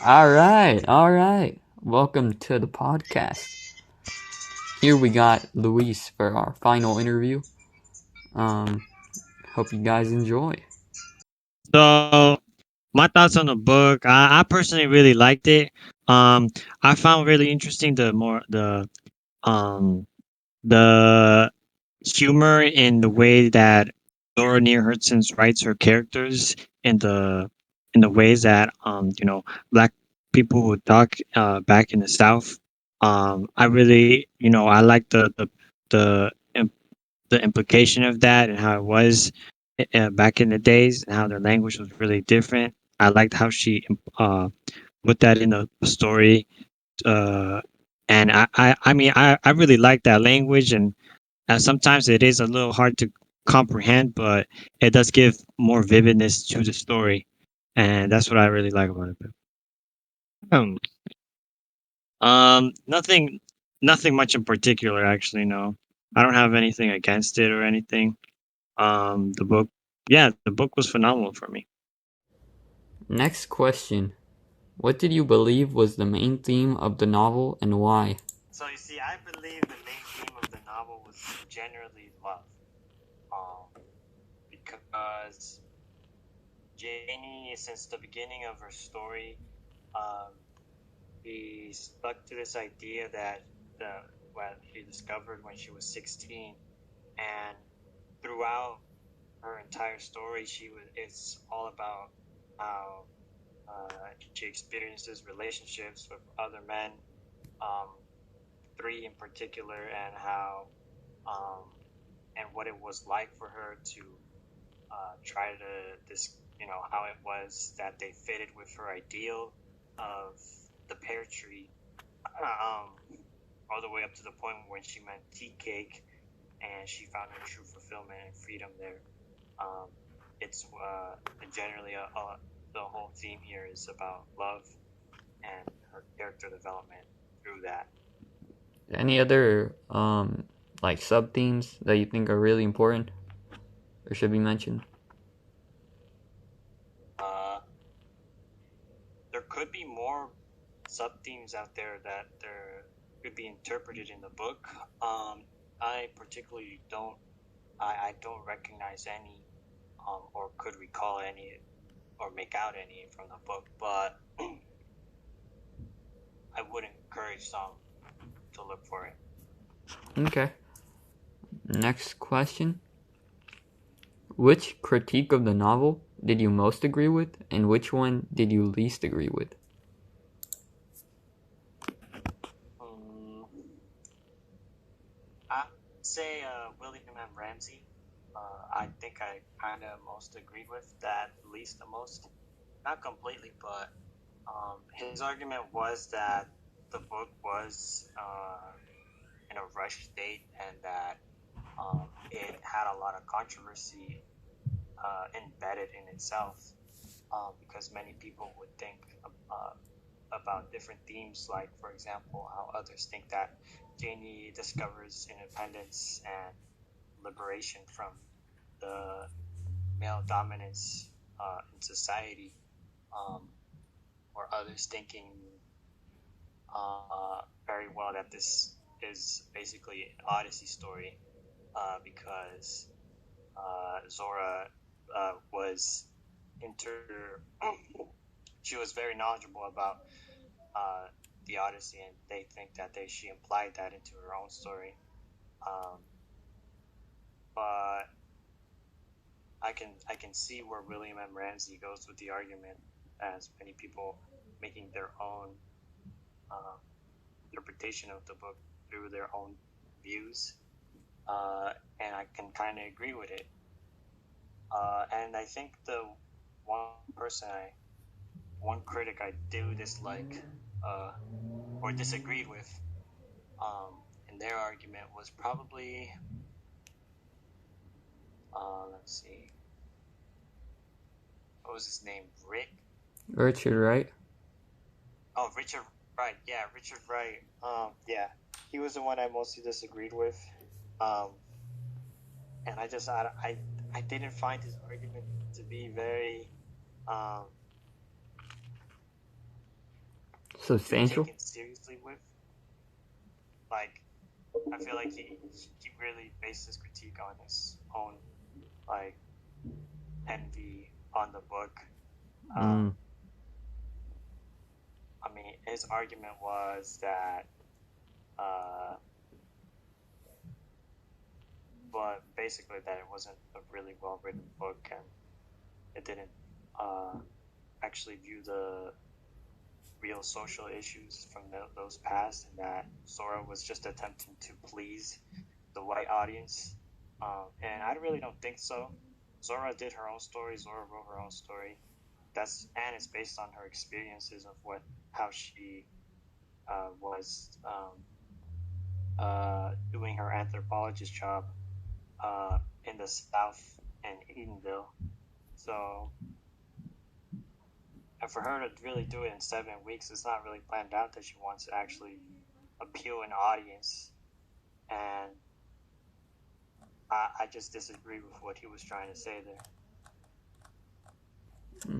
All right, all right. Welcome to the podcast. Here we got Luis for our final interview. Um, Hope you guys enjoy. So my thoughts on the book, I personally really liked it. I found really interesting um the humor in the way that Laura Near Hudson writes her characters in the ways that black people would talk back in the South. I really I like the im- the implication of that and how it was back in the days and how their language was really different. I liked how she put that in the story, uh, and I really like that language and sometimes it is a little hard to comprehend, but it does give more vividness to the story, and that's what I really like about it. Um, nothing, nothing much in particular, actually. No, I don't have anything against it or anything. The book, yeah, the book was phenomenal for me. Next question. What did you believe was the main theme of the novel and why? So you see, I believe the main theme of the novel was generally love, because Janie, since the beginning of her story, um, he stuck to this idea that the what he discovered when she was 16, and throughout her entire story, she was it's all about how she experiences relationships with other men, um, three in particular, and how um, and what it was like for her to try to this how it was that they fitted with her ideal of the pear tree, all the way up to the point when she met tea cake and she found her true fulfillment and freedom there. Um, it's generally the whole theme here is about love and her character development through that. Any other like sub themes that you think are really important or should be mentioned? Uh, there could be more sub themes out there that there could be interpreted in the book. I particularly I don't recognize any, or could recall any, or make out any from the book, but I would encourage some to look for it. Okay. Next question. Which critique of the novel did you most agree with, and which one did you least agree with? Um, I'd say William M. Ramsey. I think I kind of most agreed with that, least the most. Not completely, but his argument was that the book was in a rush state and that it had a lot of controversy embedded in itself, because many people would think uh, about different themes, like, for example, how others think that Janie discovers independence and liberation from the male dominance in society, um, or others thinking very well that this is basically an Odyssey story, because Zora was inter she was very knowledgeable about uh, the Odyssey, and they think that she implied that into her own story. Um, but I can see where William M. Ramsey goes with the argument, as many people making their own uh, interpretation of the book through their own views, and I can kind of agree with it. And I think the one person one critic I do dislike, uh, or disagreed with, in their argument was probably, let's see, what was his name? Rick? Richard, right? Oh, Richard Wright. Yeah, Richard Wright. Yeah, he was the one I mostly disagreed with. Um, and I didn't find his argument to be very, um, substantial. taken seriously with. Like, I feel like he really based his critique on his own, like, envy on the book. Mm. I mean, his argument was that, but basically that it wasn't a really well written book and it didn't actually view the real social issues from those past, and that Zora was just attempting to please the white audience. And I really don't think so. Zora did her own story. Zora wrote her own story. And it's based on her experiences of how she was doing her anthropologist job in the South in Edenville. So, and for her to really do it in 7 weeks, it's not really planned out that she wants to actually appeal an audience. And I just disagree with what he was trying to say there.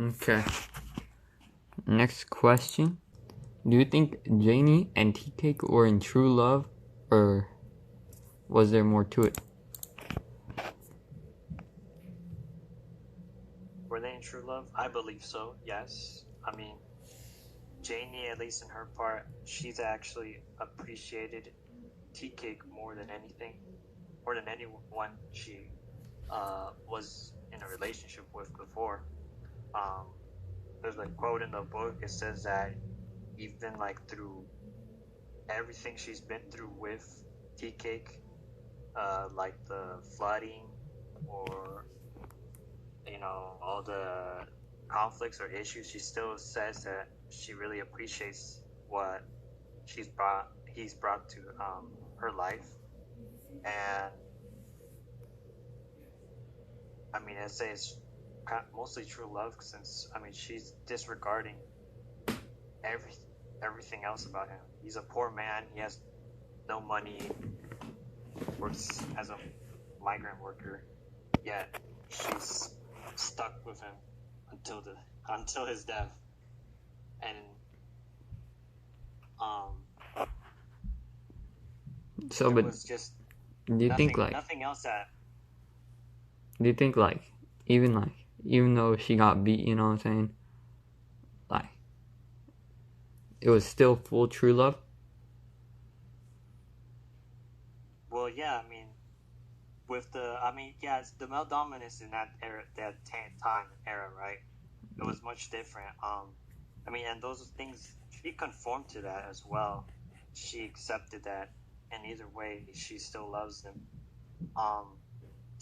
Okay. Next question. Do you think Janie and Tea Cake were in true love, or was there more to it? Were they in true love? I believe so, yes. I mean, Janie, at least in her part, she's actually appreciated Tea Cake more than anything, more than anyone she was in a relationship with before. There's a quote in the book. It says that even like through everything she's been through with Tea Cake, like the flooding or all the conflicts or issues, she still says that she really appreciates what he's brought to her life. And I mean, I'd say it's mostly true love, since I mean she's disregarding everything else about him. He's a poor man. He has no money. Works as a migrant worker. Yet she's stuck with him until his death. And So, it but was just do you think nothing else that. Do you think even though she got beat, you know what I'm saying? Like, it was still full true love? Well, yeah, I mean, it's the male dominance in that era, that time era, right? It was much different. I mean, and those things, she conformed to that as well. She accepted that, and either way, she still loves him.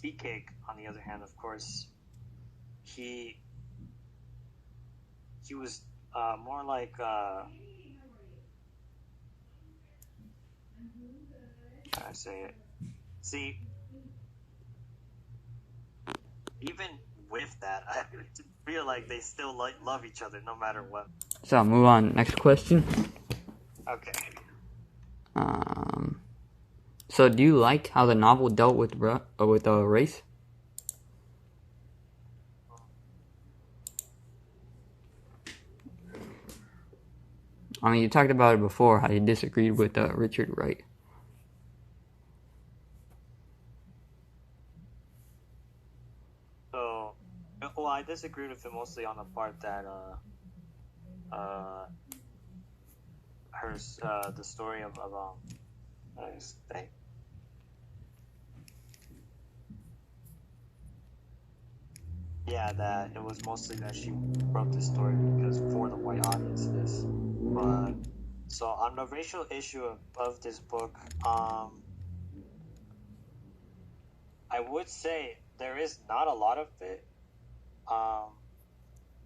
Tea Cake, on the other hand, of course, he was more like how I say it. See, even with that, I feel like they still love each other no matter what. So I'll move on. Next question. Okay. So do you like how the novel dealt with race? I mean, you talked about it before, how you disagreed with Richard Wright. So, well, I disagreed with him mostly on the part that the story of that it was mostly that she wrote this story because for the white audiences. But so on the racial issue of this book, I would say there is not a lot of it.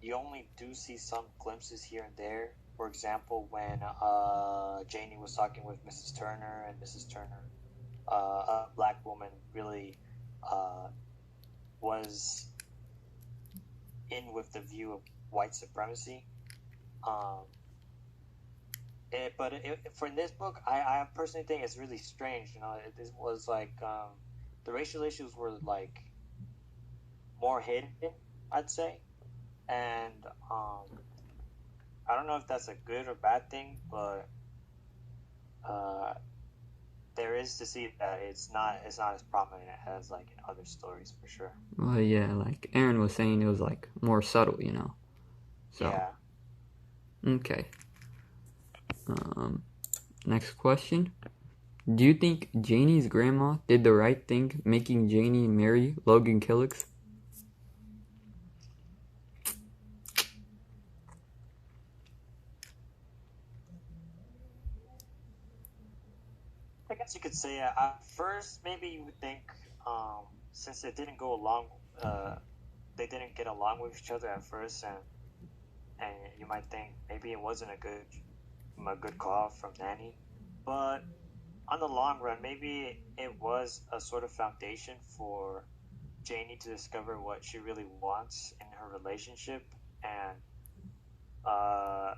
You only do see some glimpses here and there. For example, when Janie was talking with Mrs. Turner, and Mrs. Turner, a black woman, really was in with the view of white supremacy. But for this book, I personally think it's really strange. It was like the racial issues were like more hidden, I'd say, and I don't know if that's a good or bad thing, but there is to see that it's not as prominent as like in other stories for sure. Well, yeah, like Aaron was saying, it was like more subtle, you know. So Yeah. okay. Next question. Do you think Janie's grandma did the right thing making Janie marry Logan Killix? I guess you could say at first maybe you would think since it didn't go along, they didn't get along with each other at first, and you might think maybe it wasn't a good call from Nanny, but on the long run, maybe it was a sort of foundation for Janie to discover what she really wants in her relationship, and uh,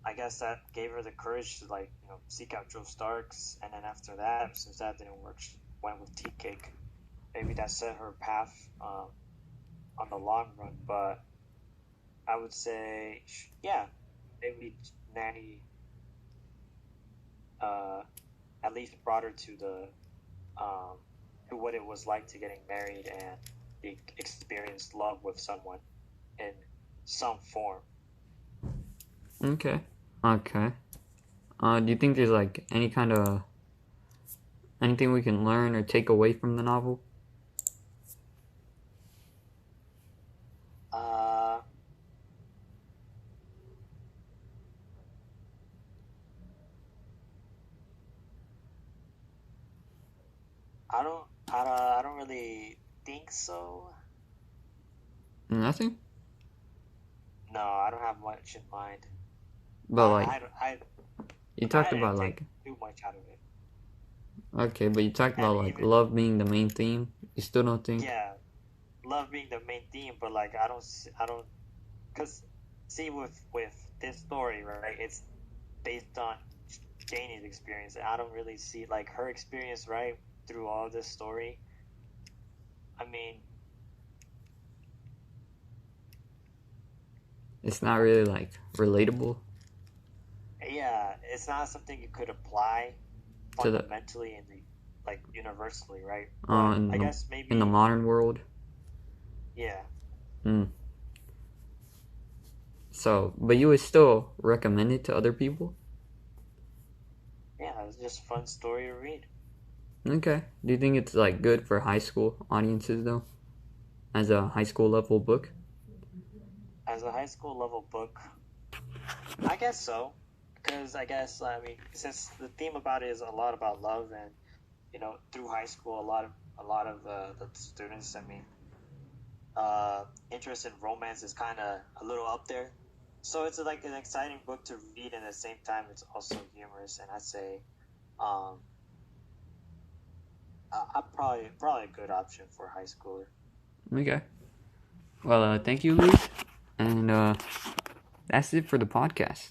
I guess that gave her the courage to like seek out Joe Starks, and then after that, since that didn't work, she went with Tea Cake. Maybe that set her path on the long run, but I would say yeah, maybe Nanny at least brought her to the to what it was like to getting married and experience love with someone in some form. Okay. Okay. Do you think there's like any kind of anything we can learn or take away from the novel? I don't really think so. Nothing? No, I don't have much in mind. But like you I talked didn't about take like too much out of it. okay, but you talked And about like even love being the main theme. You still don't think? yeah, love being the main theme, but like I don't, cause see with this story, right? It's based on Janie's experience, and I don't really see like her experience, right, through all this story. I mean, It's not really like relatable yeah, it's not something you could apply to the fundamentally in the like universally, right? But I guess in the maybe modern world. yeah, Hmm. So, but you would still recommend it to other people? yeah, it's just a fun story to read. Okay. Do you think it's like good for high school audiences though, as a high school level book? As a high school level book, I guess so, because I guess I mean since the theme about it is a lot about love, and through high school a lot of the students, I mean, interest in romance is kind of a little up there, so it's like an exciting book to read, and at the same time it's also humorous, and I'd say um, probably a good option for a high schooler. Okay. Well, thank you, Luis, and that's it for the podcast.